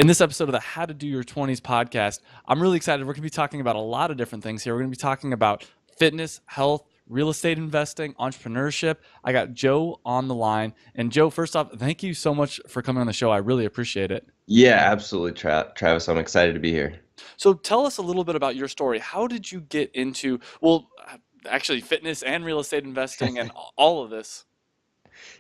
In this episode of the How to Do Your 20s podcast, I'm really excited. We're going to be talking about a lot of different things here. We're going to be talking about fitness, health, real estate investing, entrepreneurship. I got Joe on the line. And Joe, first off, thank you so much for coming on the show. I really appreciate it. Yeah, absolutely, Travis. I'm excited to be here. So tell us a little bit about your story. How did you get into, actually fitness and real estate investing and all of this?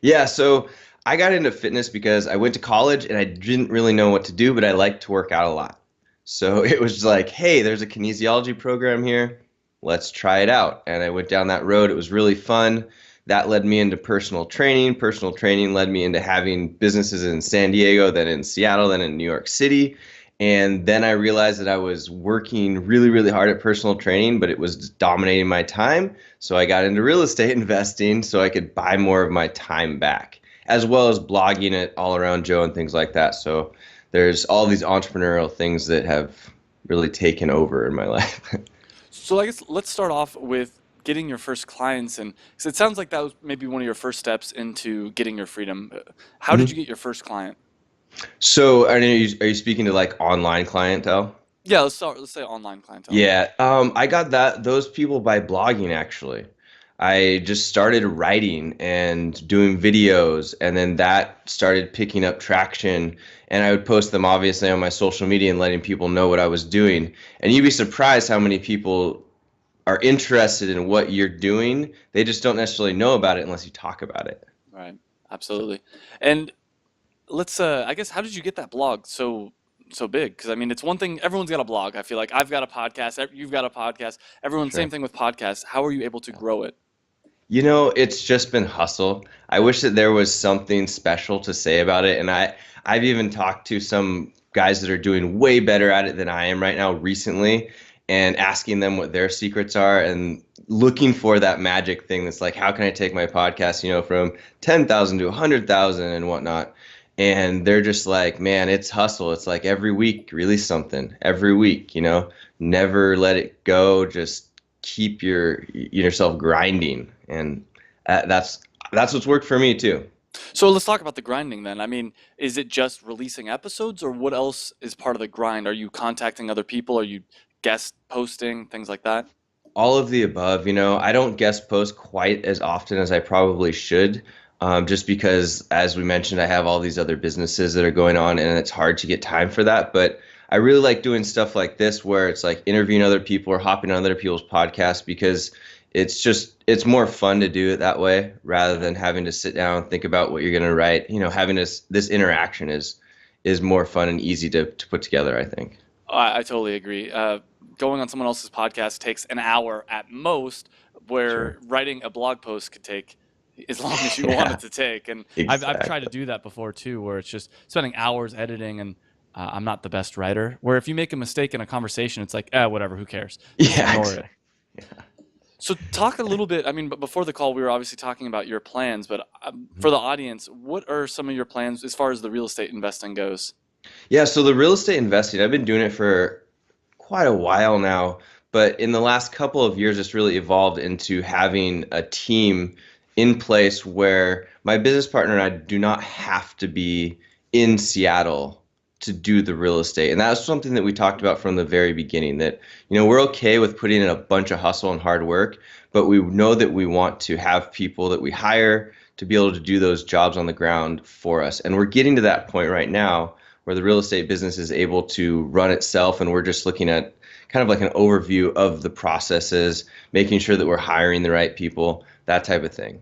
Yeah, so I got into fitness because I went to college and I didn't really know what to do, but I liked to work out a lot. So it was like, hey, there's a kinesiology program here. Let's try it out. And I went down that road. It was really fun. That led me into personal training. Personal training led me into having businesses in San Diego, then in Seattle, then in New York City. And then I realized that I was working really, really hard at personal training, but it was dominating my time. So I got into real estate investing so I could buy more of my time back, as well as blogging it all around Joe and things like that. So there's all these entrepreneurial things that have really taken over in my life. So I guess let's start off with getting your first clients. And so it sounds like that was maybe one of your first steps into getting your freedom. How did you get your first client? So are you speaking to like online clientele? Yeah, let's start. Let's say online clientele. Yeah, I got those people by blogging actually. I just started writing and doing videos, and then that started picking up traction. And I would post them obviously on my social media and letting people know what I was doing. And you'd be surprised how many people are interested in what you're doing. They just don't necessarily know about it unless you talk about it. Right. Absolutely. And let's I guess how did you get that blog so big? Because I mean, it's one thing, everyone's got a blog. I feel like I've got a podcast, you've got a podcast, everyone, same Sure. thing with podcasts. How are you able to grow it? It's just been hustle. I wish that there was something special to say about it. And I've even talked to some guys that are doing way better at it than I am right now recently and asking them what their secrets are and looking for that magic thing that's like, how can I take my podcast, from 10,000 to 100,000 and whatnot. And they're just like, man, it's hustle. It's like every week, release something every week, never let it go. Just keep yourself grinding, and that's what's worked for me too. So let's talk about the grinding then. I mean, is it just releasing episodes or what else is part of the grind? Are you contacting other people? Are you guest posting, things like that? All of the above. I don't guest post quite as often as I probably should, just because, as we mentioned, I have all these other businesses that are going on, and it's hard to get time for that. But I really like doing stuff like this, where it's like interviewing other people or hopping on other people's podcasts, because it's more fun to do it that way rather than having to sit down and think about what you're going to write. Having this interaction is more fun and easy to put together, I think. I totally agree. Going on someone else's podcast takes an hour at most, where Sure. writing a blog post could take as long as you want Yeah, it to take. And I've tried to exactly. do that before too, where it's just spending hours editing, and I'm not the best writer. Where if you make a mistake in a conversation, it's like, whatever, who cares? Just Yeah, ignore it. exactly. Yeah. So talk a little bit. I mean, but before the call, we were obviously talking about your plans. But Mhm. for the audience, what are some of your plans as far as the real estate investing goes? Yeah, so the real estate investing, I've been doing it for quite a while now, but in the last couple of years, it's really evolved into having a team in place where my business partner and I do not have to be in Seattle to do the real estate. And that was something that we talked about from the very beginning, that, we're okay with putting in a bunch of hustle and hard work, but we know that we want to have people that we hire to be able to do those jobs on the ground for us. And we're getting to that point right now where the real estate business is able to run itself, and we're just looking at kind of like an overview of the processes, making sure that we're hiring the right people, that type of thing.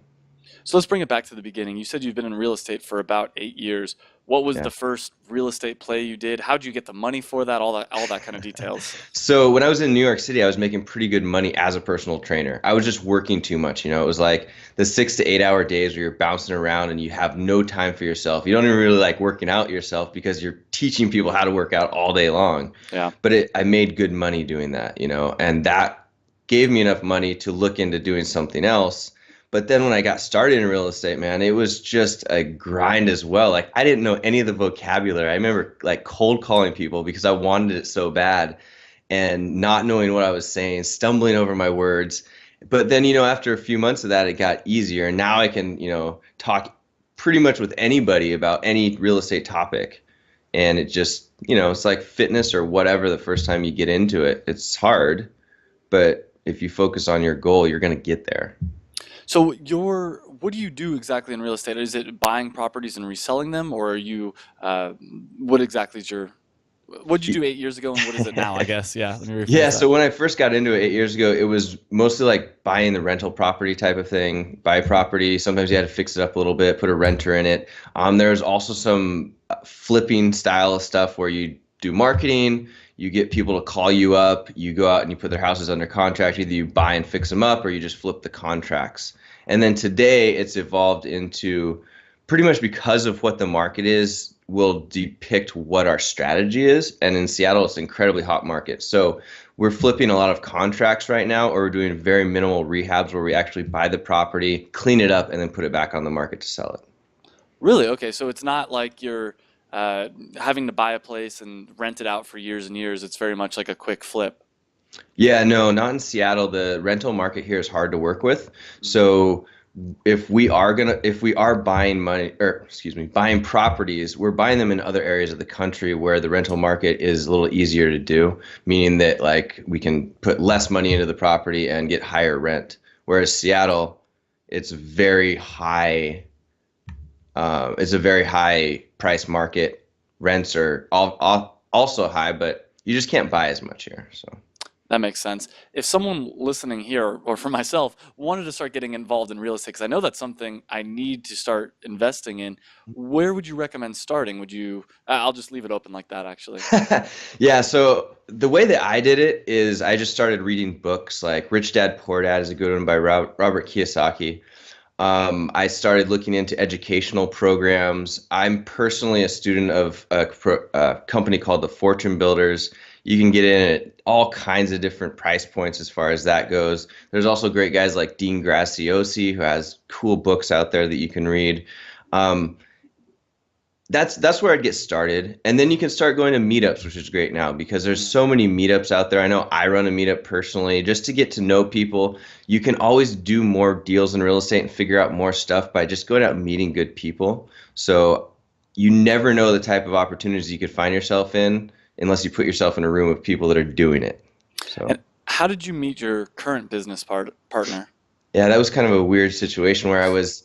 So let's bring it back to the beginning. You said you've been in real estate for about 8 years. What was Yeah. the first real estate play you did? How'd you get the money for that? All that kind of details. So when I was in New York City, I was making pretty good money as a personal trainer. I was just working too much. It was like the 6 to 8 hour days where you're bouncing around and you have no time for yourself. You don't even really like working out yourself because you're teaching people how to work out all day long. Yeah. But I made good money doing that, and that gave me enough money to look into doing something else. But then when I got started in real estate, man, it was just a grind as well. Like, I didn't know any of the vocabulary. I remember like cold calling people because I wanted it so bad and not knowing what I was saying, stumbling over my words. But then, after a few months of that, it got easier. And now I can, talk pretty much with anybody about any real estate topic. And it just, it's like fitness or whatever. The first time you get into it, it's hard, but if you focus on your goal, you're going to get there. So what do you do exactly in real estate? Is it buying properties and reselling them, or are you, uh, what exactly is what did you do 8 years ago and what is it now, I guess? Yeah, let me rephrase Yeah, that. so when I first got into it 8 years ago, it was mostly like buying the rental property type of thing. Buy property. Sometimes you had to fix it up a little bit, put a renter in it. There's also some flipping style of stuff where you do marketing, you get people to call you up, you go out and you put their houses under contract. Either you buy and fix them up or you just flip the contracts. And then today it's evolved into pretty much because of what the market is, will depict what our strategy is. And in Seattle, it's an incredibly hot market. So we're flipping a lot of contracts right now, or we're doing very minimal rehabs where we actually buy the property, clean it up, and then put it back on the market to sell it. Really? Okay, so it's not like you're having to buy a place and rent it out for years and years. It's very much like a quick flip. Yeah, no, not in Seattle. The rental market here is hard to work with. So if we are buying money, or excuse me, buying properties, we're buying them in other areas of the country where the rental market is a little easier to do, meaning that like we can put less money into the property and get higher rent. Whereas Seattle, it's very high. It's a very high price market. Rents are also high, but you just can't buy as much here. So. That makes sense. If someone listening here, or for myself, wanted to start getting involved in real estate, because I know that's something I need to start investing in, where would you recommend starting? I'll just leave it open like that, actually. Yeah, so the way that I did it is I just started reading books like Rich Dad Poor Dad is a good one by Robert Kiyosaki. I started looking into educational programs. I'm personally a student of a company called the Fortune Builders. You can get in at all kinds of different price points as far as that goes. There's also great guys like Dean Graziosi who has cool books out there that you can read. Um, that's where I'd get started. And then you can start going to meetups, which is great now because there's so many meetups out there. I know I run a meetup personally just to get to know people. You can always do more deals in real estate and figure out more stuff by just going out and meeting good people. So you never know the type of opportunities you could find yourself in unless you put yourself in a room of people that are doing it. So And how did you meet your current business partner? yeah, that was kind of a weird situation where I was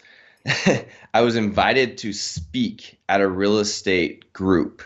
I was invited to speak at a real estate group.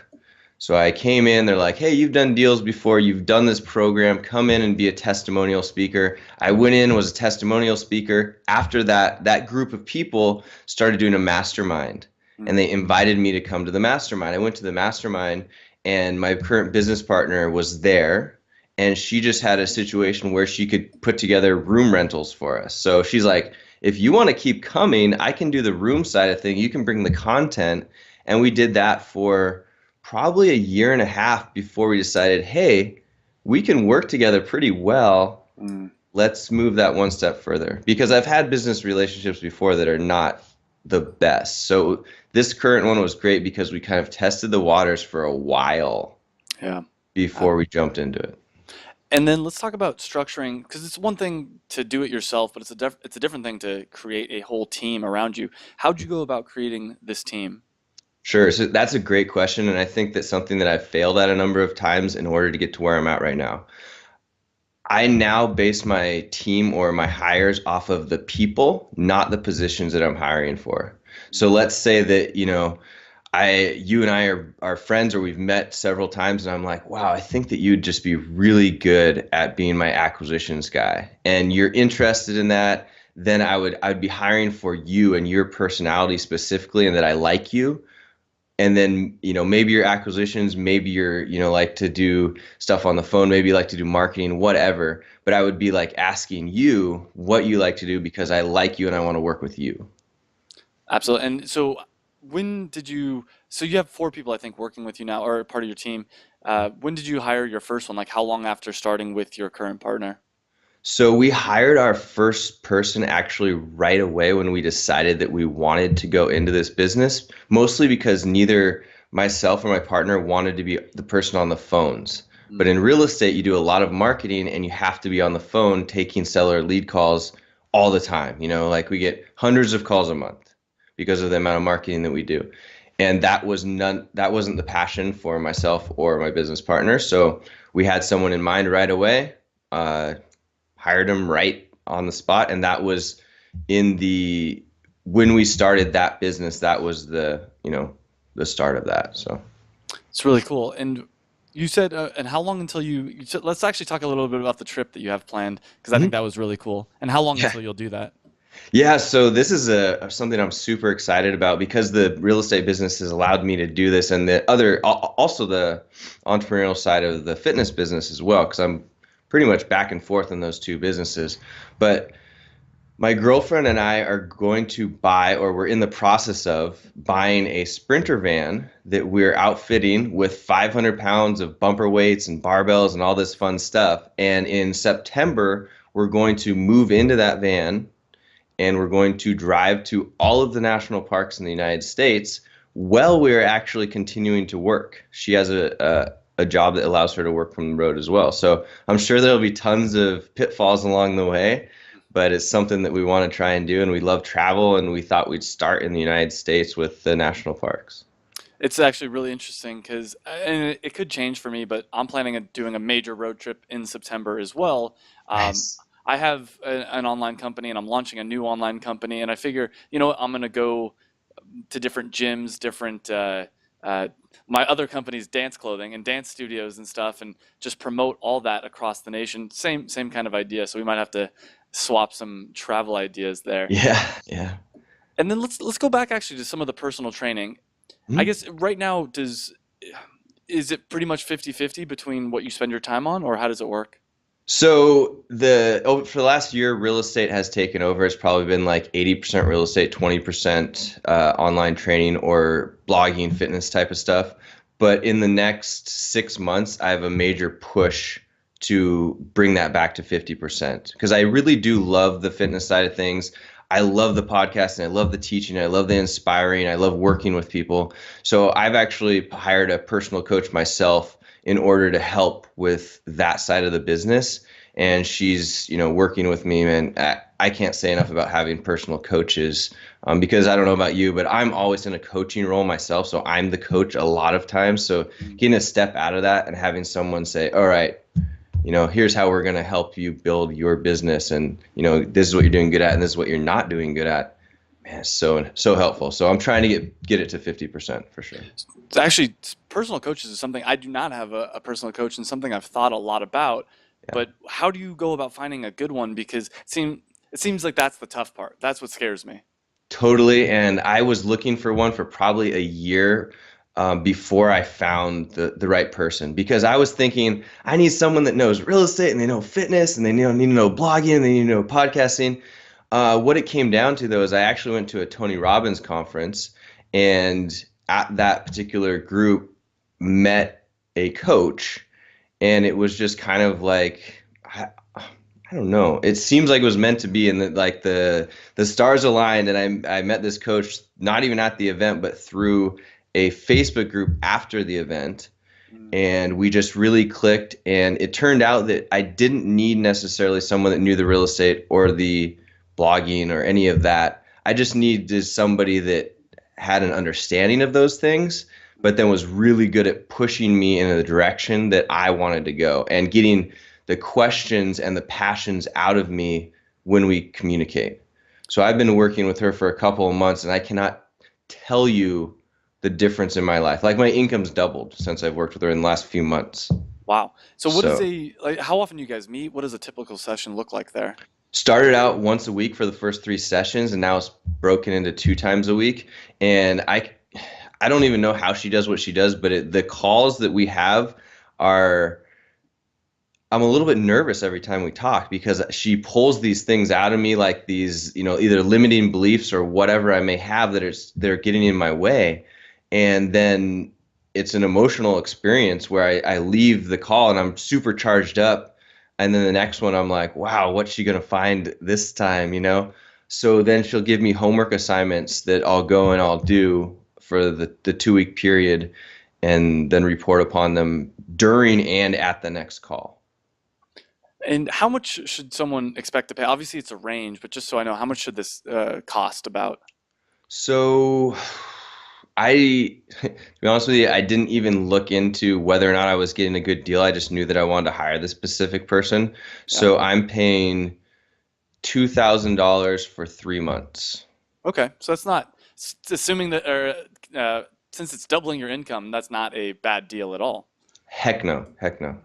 So I came in, they're like, "Hey, you've done deals before, you've done this program, come in and be a testimonial speaker." I went in, was a testimonial speaker. After that, that group of people started doing a mastermind and they invited me to come to the mastermind. I went to the mastermind and my current business partner was there and she just had a situation where she could put together room rentals for us. So she's like, if you want to keep coming, I can do the room side of thing. You can bring the content. And we did that for probably a year and a half before we decided, hey, we can work together pretty well. Mm. Let's move that one step further. Because I've had business relationships before that are not the best. So this current one was great because we kind of tested the waters for a while Yeah. before we jumped into it. And then let's talk about structuring, because it's one thing to do it yourself, but it's a different thing to create a whole team around you. How'd you go about creating this team? Sure. So that's a great question. And I think that's something that I've failed at a number of times in order to get to where I'm at right now. I now base my team or my hires off of the people, not the positions that I'm hiring for. So let's say that, you and I are friends or we've met several times and I'm like, wow, I think that you'd just be really good at being my acquisitions guy. And you're interested in that, then I'd be hiring for you and your personality specifically and that I like you. And then, maybe your acquisitions, maybe you're, like to do stuff on the phone, maybe you like to do marketing, whatever. But I would be like asking you what you like to do because I like you and I want to work with you. Absolutely. And so so you have 4 people, I think, working with you now, or part of your team. When did you hire your first one? Like how long after starting with your current partner? So we hired our first person actually right away when we decided that we wanted to go into this business, mostly because neither myself or my partner wanted to be the person on the phones. But in real estate, you do a lot of marketing and you have to be on the phone taking seller lead calls all the time. Like we get hundreds of calls a month because of the amount of marketing that we do. And that wasn't the passion for myself or my business partner. So we had someone in mind right away, uh, hired him right on the spot. And that was in the, when we started that business, that was the start of that. So. It's really cool. And you said, and how long until you said, let's actually talk a little bit about the trip that you have planned, because I think Mhm. that was really cool. And how long Yeah. until you'll do that? Yeah, so this is something I'm super excited about because the real estate business has allowed me to do this, and also the entrepreneurial side of the fitness business as well, because I'm pretty much back and forth in those two businesses. But my girlfriend and I are going to buy, or we're in the process of buying a Sprinter van that we're outfitting with 500 pounds of bumper weights and barbells and all this fun stuff. And in September, we're going to move into that van and we're going to drive to all of the national parks in the United States while we're actually continuing to work. She has a job that allows her to work from the road as well. So I'm sure there'll be tons of pitfalls along the way, but it's something that we want to try and do. And we love travel, and we thought we'd start in the United States with the national parks. It's actually really interesting because, and it could change for me, but I'm planning on doing a major road trip in September as well. Um, Nice. I have an online company and I'm launching a new online company, and I figure, you know what, I'm going to go to different gyms, different uh, my other company's dance clothing and dance studios and stuff, and just promote all that across the nation. Same kind of idea. So we might have to swap some travel ideas there. Yeah, yeah. And then let's go back actually to some of the personal training. I Mhm. guess right now, does is it pretty much 50-50 between what you spend your time on, or how does it work? So for the last year, real estate has taken over. It's probably been like 80% real estate, 20% online training or blogging, fitness type of stuff. But in the next 6 months, I have a major push to bring that back to 50% because I really do love the fitness side of things. I love the podcast and I love the teaching. I love the inspiring. I love working with people. So I've actually hired a personal coach myself in order to help with that side of the business. And she's, working with me, and I can't say enough about having personal coaches because I don't know about you, but I'm always in a coaching role myself. So I'm the coach a lot of times. So getting a step out of that and having someone say, all right, here's how we're going to help you build your business. And, this is what you're doing good at, and this is what you're not doing good at. Man, it's so helpful. So I'm trying to get it to 50% for sure. It's actually, personal coaches is something I do not have a personal coach, and something I've thought a lot about. Yeah. But how do you go about finding a good one? Because it seems like that's the tough part. That's what scares me. Totally. And I was looking for one for probably a year before I found the right person because I was thinking I need someone that knows real estate and they know fitness and they need to know blogging and they need to know podcasting. What it came down to though is I actually went to a Tony Robbins conference, and at that particular group met a coach, and it was just kind of like I don't know. It seems like it was meant to be, and that like the stars aligned, and I met this coach not even at the event, but through a Facebook group after the event, Mm. and we just really clicked. And it turned out that I didn't need necessarily someone that knew the real estate or the blogging or any of that. I just needed somebody that had an understanding of those things, but then was really good at pushing me in the direction that I wanted to go and getting the questions and the passions out of me when we communicate. So I've been working with her for a couple of months, and I cannot tell you the difference in my life. Like my income's doubled since I've worked with her in the last few months. Wow. So what is So a like? How often do you guys meet? What does a typical session look like there? started out once a week for the first 3 sessions, and now it's broken into 2 times a week. And I don't even know how she does what she does, but the calls that we have are I'm a little bit nervous every time we talk because she pulls these things out of me, like these, either limiting beliefs or whatever I may have they're getting in my way. And then it's an emotional experience where I leave the call and I'm super charged up. And then the next one, I'm like, wow, what's she going to find this time? So then she'll give me homework assignments that I'll go and I'll do for the 2 week period and then report upon them during and at the next call. And how much should someone expect to pay? Obviously, it's a range, but just so I know, how much should this cost about? So To be honest with you, I didn't even look into whether or not I was getting a good deal. I just knew that I wanted to hire this specific person. Yeah. So I'm paying $2,000 for 3 months. Okay. So that's not, assuming that, or since it's doubling your income, that's not a bad deal at all. Heck no,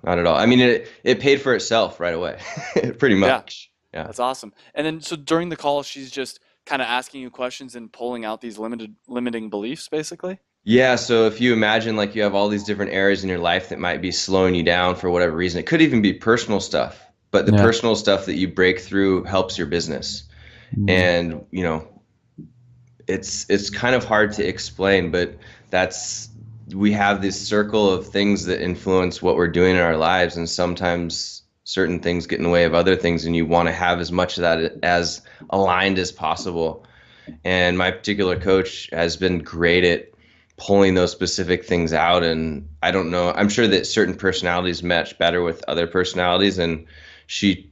not at all. I mean, it paid for itself right away, pretty Yeah. much. Yeah. That's awesome. And then, so during the call, she's just kind of asking you questions and pulling out these limiting beliefs, basically. Yeah, so if you imagine like you have all these different areas in your life that might be slowing you down for whatever reason, it could even be personal stuff, but the Yeah. personal stuff that you break through helps your business. Mm. And, it's kind of hard to explain, but that's we have this circle of things that influence what we're doing in our lives, and sometimes certain things get in the way of other things, and you want to have as much of that as aligned as possible. And my particular coach has been great at pulling those specific things out. And I don't know, I'm sure that certain personalities match better with other personalities. And she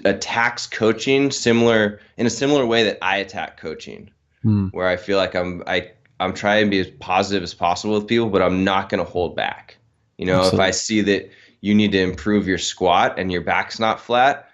attacks coaching in a similar way that I attack coaching, Mm. where I feel like I'm trying to be as positive as possible with people, but I'm not going to hold back. If I Absolutely. see that you need to improve your squat and your back's not flat,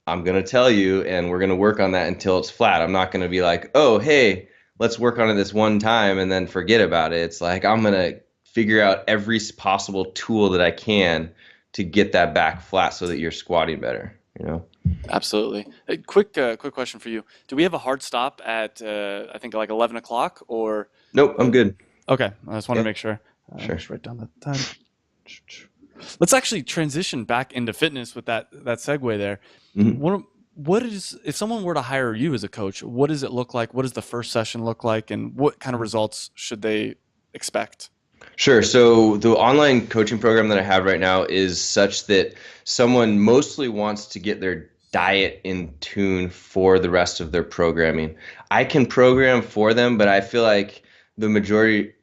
I'm going to tell you, and we're going to work on that until it's flat. I'm not going to be like, oh, hey, let's work on it this one time and then forget about it. It's like I'm going to figure out every possible tool that I can to get that back flat so that you're squatting better, you know? Absolutely. Quick question for you. Do we have a hard stop at I think like 11 o'clock or? Nope, I'm Uh, good. okay, I just want to Yeah, make sure. sure. Just write down the time. Let's actually transition back into fitness with that segue there. Mhm. What is, if someone were to hire you as a coach, what does it look like? What does the first session look like, and what kind of results should they expect? Sure. So the online coaching program that I have right now is such that someone mostly wants to get their diet in tune for the rest of their programming. I can program for them, but I feel like the majority,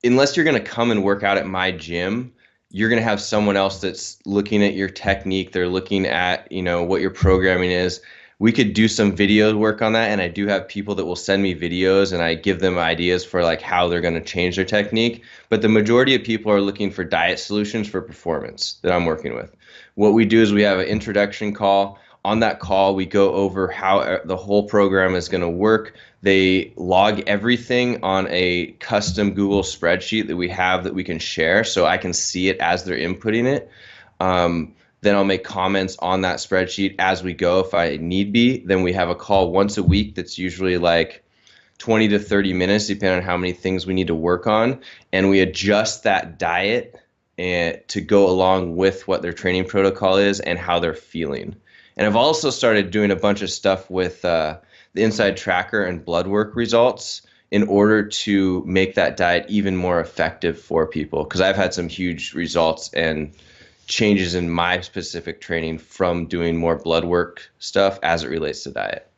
unless you're going to come and work out at my gym, you're going to have someone else that's looking at your technique. They're looking at, what your programming is. We could do some video work on that, and I do have people that will send me videos and I give them ideas for like how they're going to change their technique. But the majority of people are looking for diet solutions for performance that I'm working with. What we do is we have an introduction call. On that call, we go over how the whole program is going to work. They log everything on a custom Google spreadsheet that we have that we can share, so I can see it as they're inputting it. Then I'll make comments on that spreadsheet as we go if I need be. Then we have a call once a week that's usually like 20 to 30 minutes, depending on how many things we need to work on. And we adjust that diet to go along with what their training protocol is and how they're feeling. And I've also started doing a bunch of stuff with the Inside Tracker and blood work results in order to make that diet even more effective for people. Because I've had some huge results and changes in my specific training from doing more blood work stuff as it relates to diet.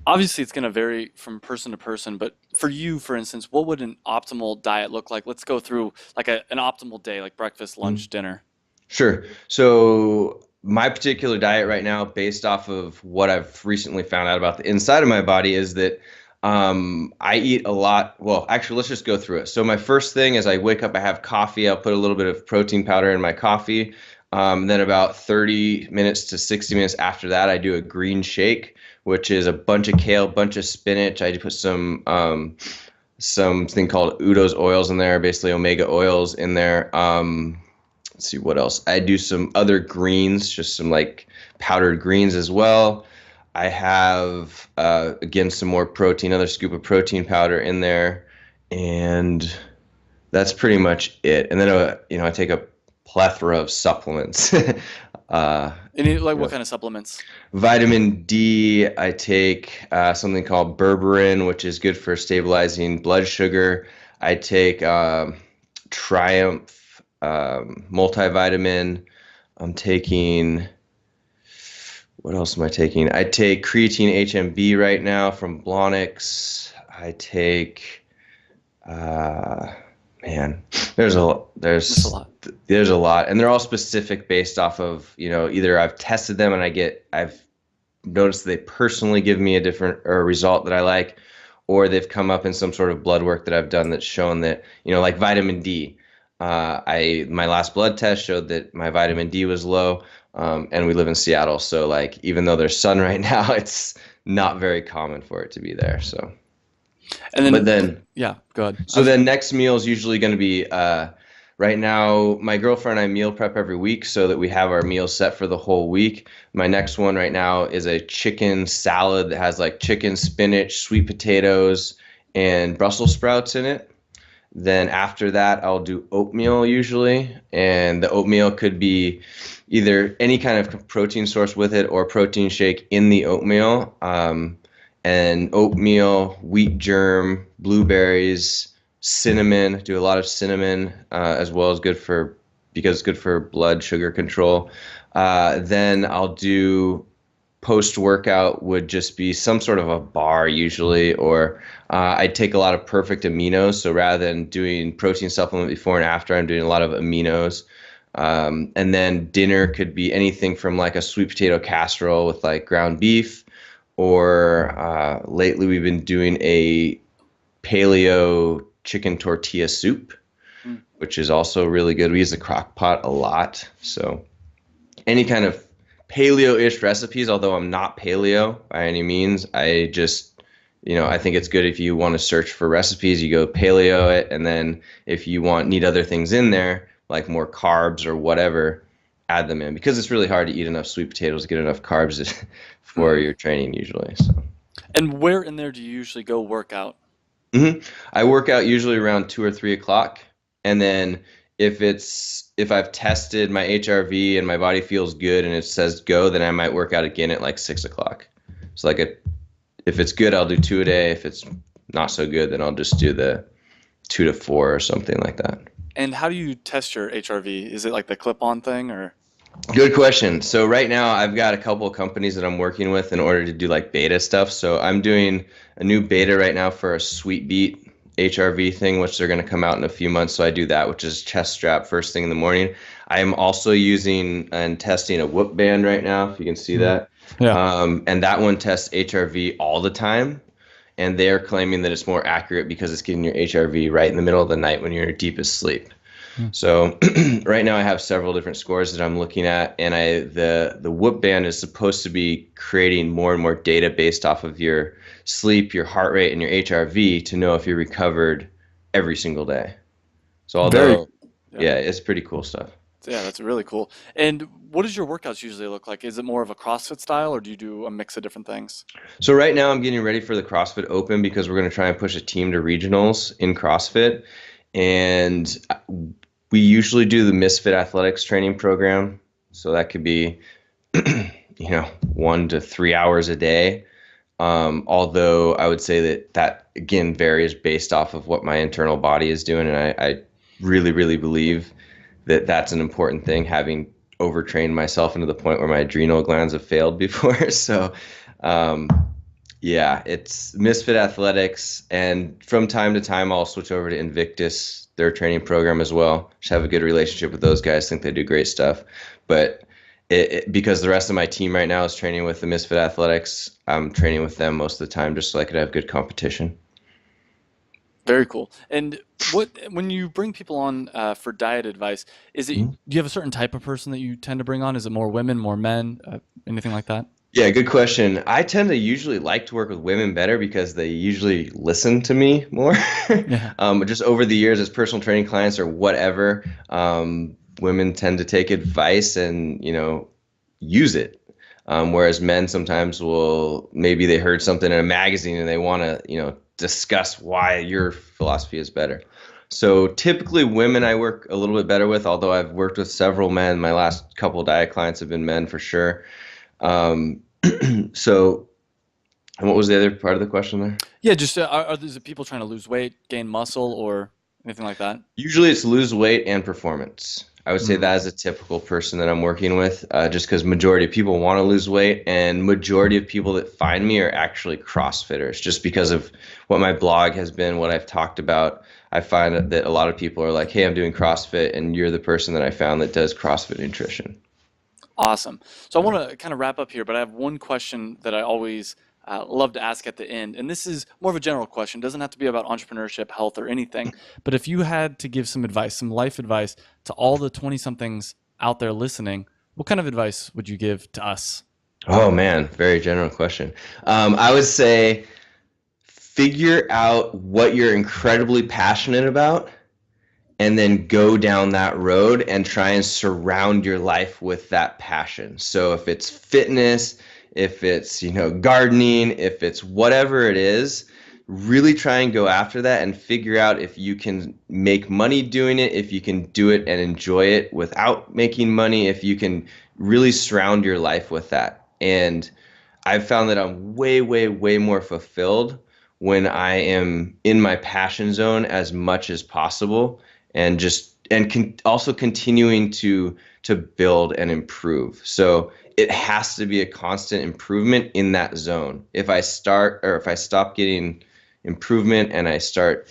Obviously, it's going to vary from person to person, but for you, for instance, what would an optimal diet look like? Let's go through like an optimal day, like breakfast, lunch, dinner. Sure. So my particular diet right now, based off of what I've recently found out about the inside of my body, is that I eat a lot. Well, actually, let's just go through it. So my first thing is I wake up, I have coffee. I'll put a little bit of protein powder in my coffee. Then about 30 minutes to 60 minutes after that, I do a green shake, which is a bunch of kale, bunch of spinach. I put something called Udo's oils in there, basically omega oils in there. Let's see what else. I do some other greens, just some like powdered greens as well. I have again some more protein, another scoop of protein powder in there, and that's pretty much it. And then I take a plethora of supplements. Like You what know, kind of supplements? vitamin D. I take something called berberine, which is good for stabilizing blood sugar. I take Triumph multivitamin. I'm taking, what else am I taking? I take creatine HMB right now from Blonix. I take, man, there's That's a lot. there's a lot, and they're all specific based off of, either I've tested them and I've noticed they personally give me a different result that I like, or they've come up in some sort of blood work that I've done that's shown that, like vitamin D. My last blood test showed that my vitamin D was low, and we live in Seattle, so like even though there's sun right now, it's not very common for it to be there. So, And but then, then yeah, go ahead. so then next meal is usually going to be right now, my girlfriend and I meal prep every week so that we have our meals set for the whole week. My next one right now is a chicken salad that has like chicken, spinach, sweet potatoes, and Brussels sprouts in it. Then after that, I'll do oatmeal usually, and the oatmeal could be either any kind of protein source with it or protein shake in the oatmeal. And oatmeal, wheat germ, blueberries, cinnamon. Do a lot of cinnamon as well as because it's good for blood sugar control. Then I'll do post workout would just be some sort of a bar usually, or I take a lot of perfect aminos. So rather than doing protein supplement before and after, I'm doing a lot of aminos. And then dinner could be anything from like a sweet potato casserole with like ground beef, or lately we've been doing a paleo chicken tortilla soup, which is also really good. We use the crock pot a lot. So any kind of paleo-ish recipes, although I'm not paleo by any means. I just, I think it's good if you want to search for recipes, you go paleo it, and then if you need other things in there, like more carbs or whatever, add them in, because it's really hard to eat enough sweet potatoes to get enough carbs for your training usually. So. And where in there do you usually go work out? I work out usually around 2 or 3 o'clock, and then if I've tested my HRV and my body feels good and it says go, then I might work out again at like 6 o'clock. So like if it's good, I'll do 2 a day. If it's not so good, then I'll just do the 2 to 4 or something like that. And how do you test your HRV? Is it like the clip-on thing, or? Good question. So right now I've got a couple of companies that I'm working with in order to do like beta stuff. So I'm doing a new beta right now for a Sweet Beat HRV thing, which they're going to come out in a few months. So I do that, which is chest strap first thing in the morning. I am also using and testing a Whoop band right now, if you can see that. Yeah. And that one tests HRV all the time. And they're claiming that it's more accurate because it's getting your HRV right in the middle of the night when you're in your deepest sleep. So right now I have several different scores that I'm looking at, and the Whoop band is supposed to be creating more and more data based off of your sleep, your heart rate, and your HRV to know if you're recovered every single day. So although, yeah, it's pretty cool stuff. Yeah, that's really cool. And what does your workouts usually look like? Is it more of a CrossFit style, or do you do a mix of different things? So right now I'm getting ready for the CrossFit Open because we're going to try and push a team to regionals in CrossFit. And we usually do the Misfit Athletics training program. So that could be, 1 to 3 hours a day. Although I would say that again varies based off of what my internal body is doing. And I really, really believe that that's an important thing, having overtrained myself into the point where my adrenal glands have failed before. So, yeah, it's Misfit Athletics. And from time to time, I'll switch over to Invictus, their training program as well. Just have a good relationship with those guys. Think they do great stuff. But because the rest of my team right now is training with the Misfit Athletics, I'm training with them most of the time just so I could have good competition. Very cool. And when you bring people on for diet advice, do you have a certain type of person that you tend to bring on? Is it more women, more men, anything like that? Yeah, good question. I tend to usually like to work with women better because they usually listen to me more. Yeah. Just over the years as personal training clients or whatever, women tend to take advice and, use it. Whereas men sometimes maybe they heard something in a magazine and they want to, discuss why your philosophy is better. So typically women I work a little bit better with, although I've worked with several men. My last couple of diet clients have been men for sure. So, and what was the other part of the question there? Yeah, just are these people trying to lose weight, gain muscle, or anything like that? Usually it's lose weight and performance. I would say that is a typical person that I'm working with, just because majority of people want to lose weight, and majority of people that find me are actually CrossFitters. Just because of what my blog has been, what I've talked about, I find that a lot of people are like, hey, I'm doing CrossFit, and you're the person that I found that does CrossFit nutrition. Awesome. So I want to kind of wrap up here, but I have one question that I always love to ask at the end. And this is more of a general question. It doesn't have to be about entrepreneurship, health, or anything. But if you had to give some advice, some life advice to all the 20-somethings out there listening, what kind of advice would you give to us? Oh man, very general question. I would say figure out what you're incredibly passionate about and then go down that road and try and surround your life with that passion. So if it's fitness, if it's, gardening, if it's whatever it is, really try and go after that and figure out if you can make money doing it, if you can do it and enjoy it without making money, if you can really surround your life with that. And I've found that I'm way, way, way more fulfilled when I am in my passion zone as much as possible, and also continuing to build and improve. So it has to be a constant improvement in that zone. If I stop getting improvement and I start,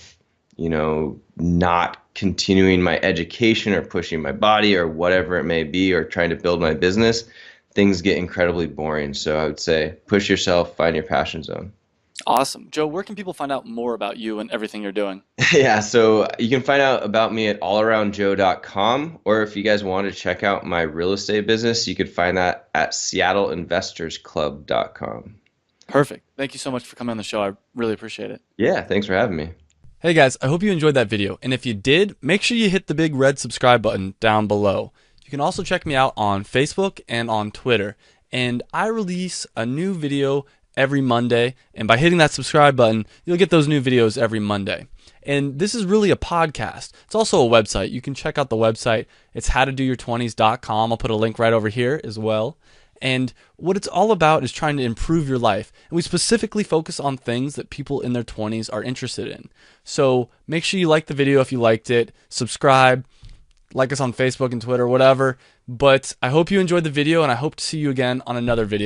not continuing my education or pushing my body or whatever it may be, or trying to build my business, things get incredibly boring. So I would say push yourself, find your passion zone. Awesome. Joe, where can people find out more about you and everything you're doing? Yeah, so you can find out about me at allaroundjoe.com, or if you guys want to check out my real estate business, you could find that at seattleinvestorsclub.com. Perfect. Thank you so much for coming on the show. I really appreciate it. Yeah, thanks for having me. Hey guys, I hope you enjoyed that video. And if you did, make sure you hit the big red subscribe button down below. You can also check me out on Facebook and on Twitter. And I release a new video every Monday. And by hitting that subscribe button, you'll get those new videos every Monday. And this is really a podcast. It's also a website. You can check out the website. It's howtodoyour20s.com. I'll put a link right over here as well. And what it's all about is trying to improve your life. And we specifically focus on things that people in their 20s are interested in. So make sure you like the video if you liked it. Subscribe. Like us on Facebook and Twitter, whatever. But I hope you enjoyed the video, and I hope to see you again on another video.